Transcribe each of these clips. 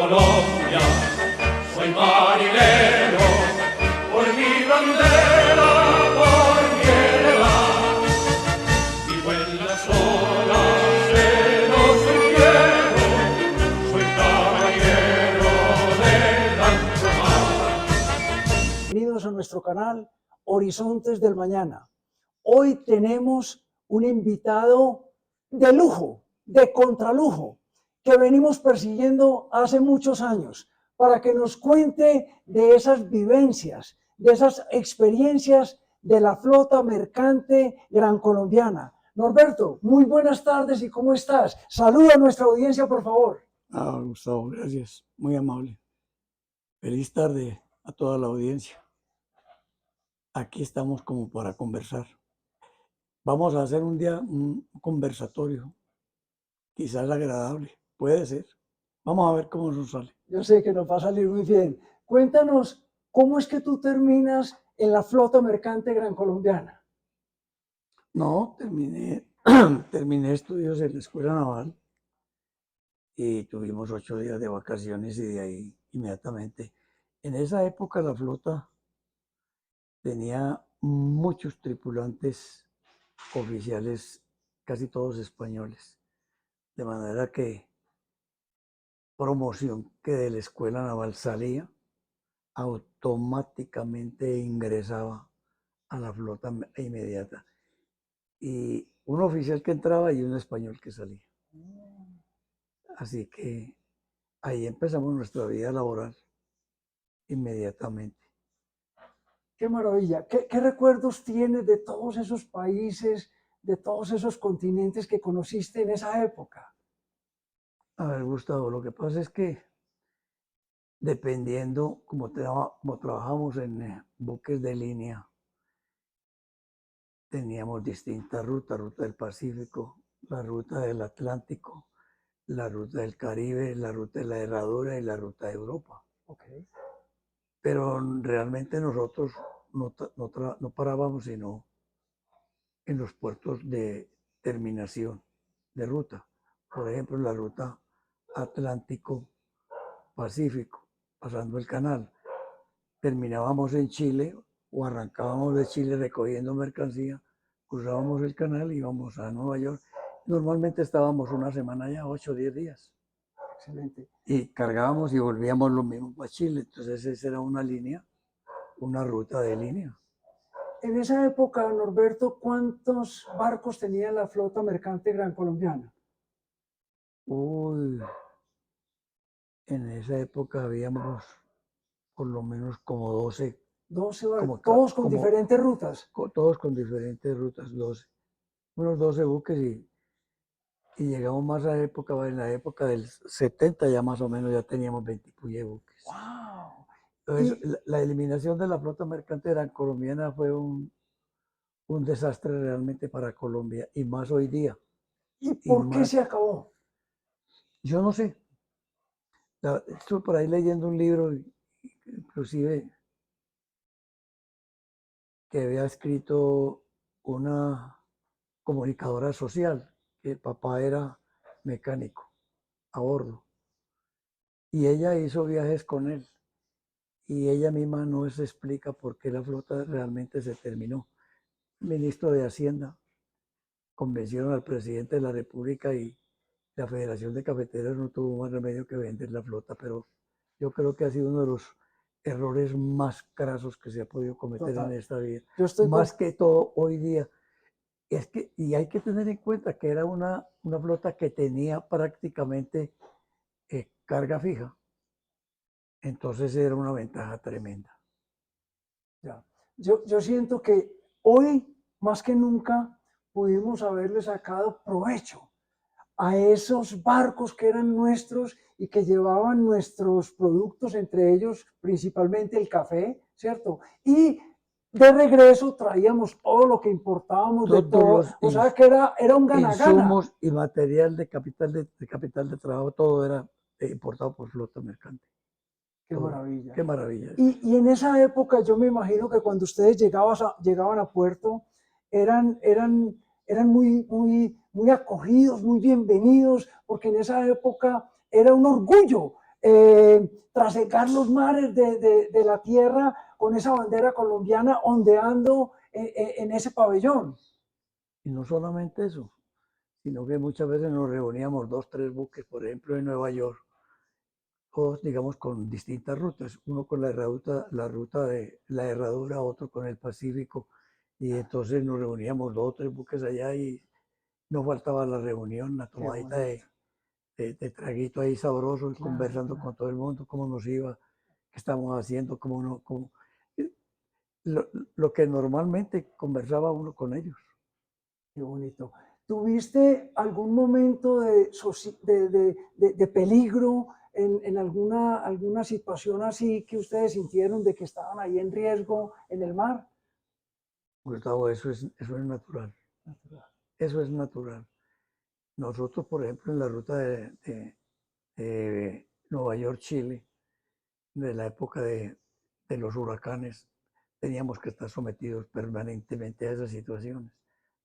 Colombia, soy marinero, por mi bandera, por mi heredad. Vivo en las olas de los inviernos, soy caballero del alto mar. Bienvenidos a nuestro canal Horizontes del Mañana. Hoy tenemos un invitado de lujo, de contralujo, que venimos persiguiendo hace muchos años para que nos cuente de esas vivencias, de esas experiencias de la flota mercante gran colombiana. Norberto, muy buenas tardes y ¿cómo estás? Saluda a nuestra audiencia, por favor. Gustavo, gracias, muy amable. Feliz tarde a toda la audiencia. Aquí estamos como para conversar. Vamos a hacer un día un conversatorio, quizás agradable, puede ser. Vamos a ver cómo nos sale. Yo sé que nos va a salir muy bien. Cuéntanos, ¿cómo es que tú terminas en la flota mercante gran colombiana? No, terminé, terminé estudios en la Escuela Naval y tuvimos 8 días de vacaciones y de ahí inmediatamente. En esa época la flota tenía muchos tripulantes oficiales, casi todos españoles, de manera que promoción que de la Escuela Naval salía, automáticamente ingresaba a la flota inmediata. Y un oficial que entraba y un español que salía. Así que ahí empezamos nuestra vida laboral inmediatamente. Qué maravilla. ¿Qué recuerdos tienes de todos esos países, de todos esos continentes que conociste en esa época? A ver, Gustavo, lo que pasa es que dependiendo, como trabajamos en buques de línea, teníamos distintas rutas: ruta del Pacífico, la ruta del Atlántico, la ruta del Caribe, la ruta de la Herradura y la ruta de Europa. Okay. Pero realmente nosotros no parábamos sino en los puertos de terminación de ruta. Por ejemplo, la ruta Atlántico-Pacífico, pasando el canal. Terminábamos en Chile o arrancábamos de Chile recogiendo mercancía, cruzábamos el canal y íbamos a Nueva York. Normalmente estábamos una semana ya, 8 o 10 días. Excelente. Y cargábamos y volvíamos lo mismo para Chile. Entonces esa era una línea, una ruta de línea. En esa época, Norberto, ¿cuántos barcos tenía la flota mercante gran colombiana? Uy, en esa época habíamos por lo menos como 12. 12 barcos, todos con diferentes rutas. Todos con diferentes rutas, 12. Unos 12 buques y llegamos más a en la época del 70 ya más o menos ya teníamos 20 buques. ¡Wow! Entonces, la eliminación de la flota mercante gran colombiana fue un desastre realmente para Colombia y más hoy día. ¿Y por qué se acabó? Yo no sé. Estuve por ahí leyendo un libro, inclusive, que había escrito una comunicadora social, que el papá era mecánico a bordo. Y ella hizo viajes con él. Y ella misma no se explica por qué la flota realmente se terminó. El ministro de Hacienda convencieron al presidente de la República y la Federación de Cafeteros no tuvo más remedio que vender la flota, pero yo creo que ha sido uno de los errores más crasos que se ha podido cometer en esta vida. Más que todo hoy día. Y hay que tener en cuenta que era una flota que tenía prácticamente carga fija. Entonces era una ventaja tremenda. Ya. Yo siento que hoy, más que nunca, pudimos haberle sacado provecho a esos barcos que eran nuestros y que llevaban nuestros productos, entre ellos principalmente el café, ¿cierto? Y de regreso traíamos todo lo que importábamos de todo, o sea que era un gana-gana. Insumos y material de capital de trabajo, todo era importado por flota mercante. Qué maravilla. Qué maravilla. Y en esa época yo me imagino que cuando ustedes llegaban a puerto, eran muy acogidos, muy bienvenidos, porque en esa época era un orgullo trasegar los mares de la tierra con esa bandera colombiana ondeando en ese pabellón. Y no solamente eso, sino que muchas veces nos reuníamos 2, 3 buques, por ejemplo, en Nueva York, todos, digamos, con distintas rutas, uno con la ruta de la Herradura, otro con el Pacífico, y entonces nos reuníamos 2 o 3 buques allá y no faltaba la reunión, la tomadita de traguito ahí sabroso y Claro, conversando claro. con todo el mundo, cómo nos iba, qué estamos haciendo, cómo no, eh, lo que normalmente conversaba uno con ellos. Qué bonito. ¿Tuviste algún momento de peligro en alguna situación así que ustedes sintieron de que estaban ahí en riesgo en el mar? Gustavo, eso es natural, eso es natural. Nosotros, por ejemplo, en la ruta de Nueva York, Chile, de la época de los huracanes, teníamos que estar sometidos permanentemente a esas situaciones,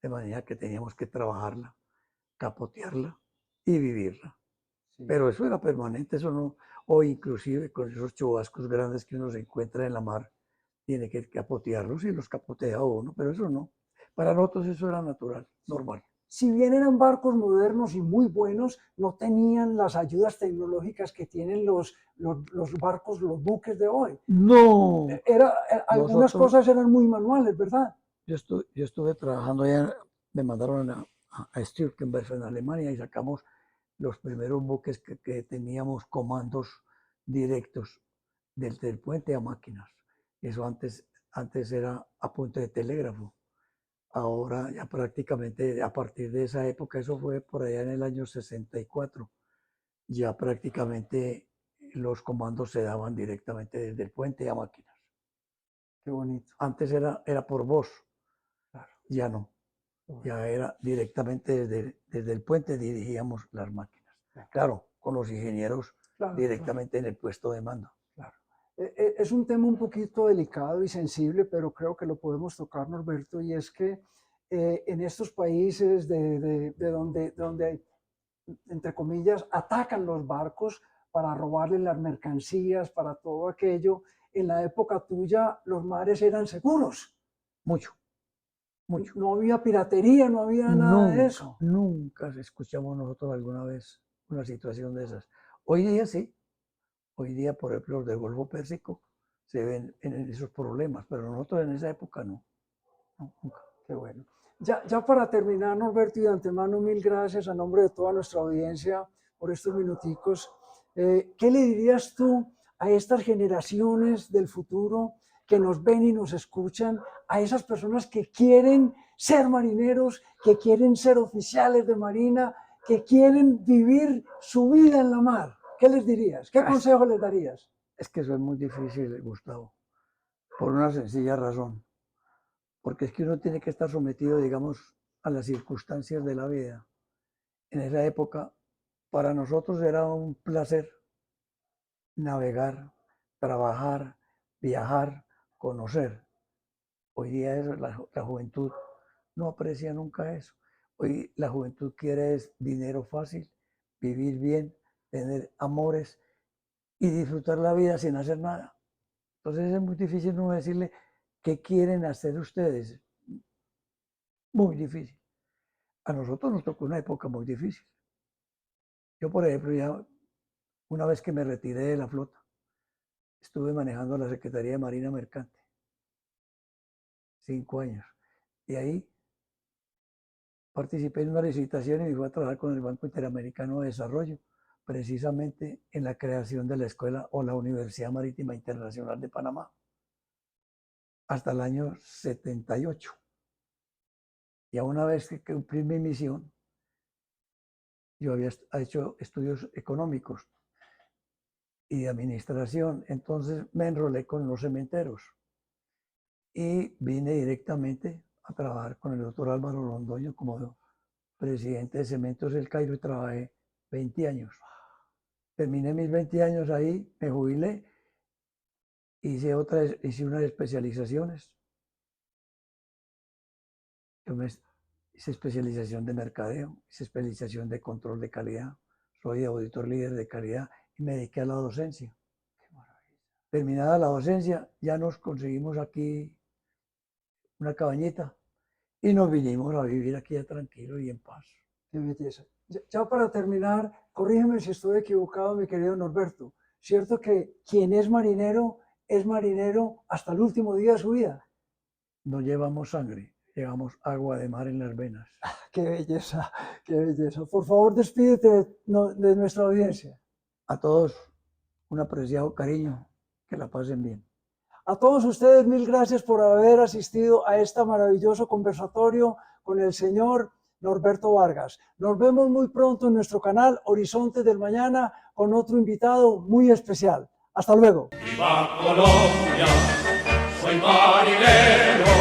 de manera que teníamos que trabajarla, capotearla y vivirla. Sí. Pero eso era permanente, eso no, o inclusive con esos chubascos grandes que uno se encuentra en la mar, tiene que capotearlos y los capotea uno, pero eso no. Para nosotros eso era natural, normal. Si bien eran barcos modernos y muy buenos, no tenían las ayudas tecnológicas que tienen los barcos, los buques de hoy. No, Algunas nosotros, cosas eran muy manuales, ¿verdad? yo estuve trabajando allá, me mandaron a Stürkenberg en Alemania y sacamos los primeros buques que teníamos comandos directos del puente a máquinas. Eso antes era a punto de telégrafo. Ahora ya prácticamente a partir de esa época, eso fue por allá en el año 64, ya prácticamente los comandos se daban directamente desde el puente a máquinas. Qué bonito. Antes era por voz, Claro. ya no, ya era directamente desde el puente dirigíamos las máquinas. Claro, con los ingenieros Claro, directamente en el puesto de mando. claro. Es un tema un poquito delicado y sensible, pero creo que lo podemos tocar, Norberto, y es que en estos países donde, entre comillas, atacan los barcos para robarles las mercancías, para todo aquello, en la época tuya los mares eran seguros. Mucho, mucho. No había piratería, no había nada de Nunca, eso. nunca escuchamos nosotros alguna vez una situación de esas. Hoy día sí, hoy día, por ejemplo, los del Golfo Pérsico se ven en esos problemas, pero nosotros en esa época no, no, nunca. Qué bueno. Ya para terminar, Norberto, y de antemano, mil gracias a nombre de toda nuestra audiencia por estos minuticos. ¿Qué le dirías tú a estas generaciones del futuro que nos ven y nos escuchan, a esas personas que quieren ser marineros, que quieren ser oficiales de marina, que quieren vivir su vida en la mar? ¿Qué les dirías? ¿Qué consejo les darías? Es que eso es muy difícil, Gustavo, por una sencilla razón, porque es que uno tiene que estar sometido, digamos, a las circunstancias de la vida. En esa época, para nosotros era un placer navegar, trabajar, viajar, conocer. Hoy día la juventud no aprecia nunca eso. Hoy la juventud quiere es dinero fácil, vivir bien, tener amores y disfrutar la vida sin hacer nada. Entonces es muy difícil no decirle qué quieren hacer ustedes. Muy difícil. A nosotros nos tocó una época muy difícil. Yo, por ejemplo, ya una vez que me retiré de la flota, estuve manejando la Secretaría de Marina Mercante, 5 años. Y ahí participé en una licitación y me fui a trabajar con el Banco Interamericano de Desarrollo, precisamente en la creación de la escuela o la Universidad Marítima Internacional de Panamá, hasta el año 78. Ya una vez que cumplí mi misión, yo había hecho estudios económicos y de administración, entonces me enrolé con los cementeros y vine directamente a trabajar con el doctor Álvaro Londoño como presidente de Cementos El Cairo y trabajé 20 años. Terminé mis 20 años ahí, me jubilé, hice unas especializaciones. Hice especialización de mercadeo, hice especialización de control de calidad, soy auditor líder de calidad y me dediqué a la docencia. Terminada la docencia, ya nos conseguimos aquí una cabañita y nos vinimos a vivir aquí ya tranquilo y en paz. Qué belleza. Ya para terminar, corrígeme si estoy equivocado, mi querido Norberto. ¿Cierto que quien es marinero hasta el último día de su vida? No llevamos sangre, llevamos agua de mar en las venas. Qué belleza, qué belleza. Por favor, despídete de nuestra audiencia. A todos un apreciado cariño, que la pasen bien. A todos ustedes, mil gracias por haber asistido a este maravilloso conversatorio con el señor Norberto Vargas. Nos vemos muy pronto en nuestro canal Horizontes del Mañana con otro invitado muy especial. Hasta luego. Viva Colombia, soy marinero.